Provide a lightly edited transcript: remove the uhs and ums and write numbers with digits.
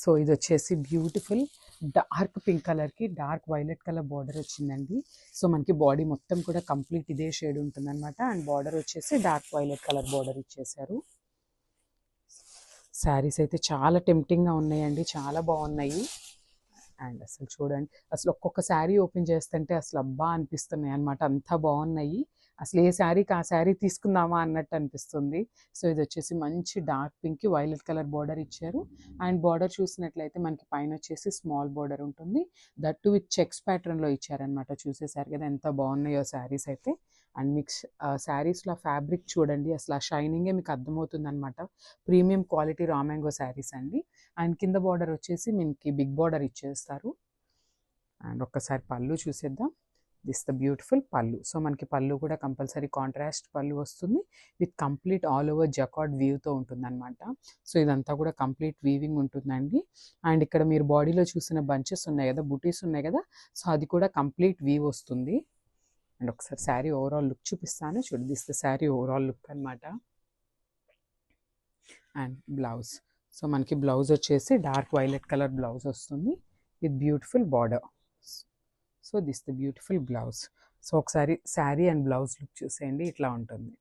So ఇది వచ్చేసి beautiful dark pink కలర్కి డార్క్ వైలెట్ కలర్ బార్డర్ వచ్చిందండి. సో మనకి బాడీ మొత్తం కూడా కంప్లీట్ ఇదే షేడ్ ఉంటుందన్నమాట. అండ్ బార్డర్ వచ్చేసి డార్క్ వైలెట్ కలర్ బార్డర్ ఇచ్చేసారు. శారీస్ అయితే చాలా టెంప్టింగ్గా ఉన్నాయండి, చాలా బాగున్నాయి. అండ్ అసలు చూడండి, అసలు ఒక్కొక్క శారీ ఓపెన్ చేస్తుంటే అసలు అబ్బా అనిపిస్తున్నాయి అనమాట, అంత బాగున్నాయి. అసలు ఏ శారీకి ఆ శారీ తీసుకుందామా అన్నట్టు అనిపిస్తుంది. సో ఇది వచ్చేసి మంచి డార్క్ పింక్కి వైలెట్ కలర్ బార్డర్ ఇచ్చారు. అండ్ బార్డర్ చూసినట్లయితే మనకి పైన వచ్చేసి స్మాల్ బార్డర్ ఉంటుంది, దట్టు విత్ చెక్స్ ప్యాటర్న్లో ఇచ్చారనమాట. చూసేసారు కదా ఎంత బాగున్నాయో శారీస్ అయితే. అండ్ మిక్స్ శారీస్లో ఫ్యాబ్రిక్ చూడండి, అసలు ఆ షైనింగే మీకు అర్థమవుతుంది అనమాట. Premium quality raw mango saris అండి. అండ్ కింద బార్డర్ వచ్చేసి మనకి బిగ్ బార్డర్ ఇచ్చేస్తారు. అండ్ ఒక్కసారి పళ్ళు చూసేద్దాం. This the beautiful pallu. So మనకి పళ్ళు కూడా కంపల్సరీ కాంట్రాస్ట్ పళ్ళు వస్తుంది with complete all over jacquard వీవ్తో ఉంటుందన్నమాట. సో ఇదంతా కూడా కంప్లీట్ వీవింగ్ ఉంటుందండి. అండ్ ఇక్కడ మీరు బాడీలో చూసిన బంచెస్ ఉన్నాయి కదా, బుటీస్ ఉన్నాయి కదా, సో అది కూడా కంప్లీట్ వీవ్ వస్తుంది. అండ్ ఒకసారి శారీ ఓవరాల్ లుక్ చూపిస్తాను చూడండి. This the sari overall look అనమాట. And blouse. సో మనకి బ్లౌజ్ వచ్చేసి డార్క్ వైలెట్ కలర్ బ్లౌజ్ వస్తుంది with beautiful border. So this the beautiful blouse. So ఒకసారి శారీ అండ్ బ్లౌజ్ లుక్ చూసేయండి, ఇట్లా ఉంటుంది.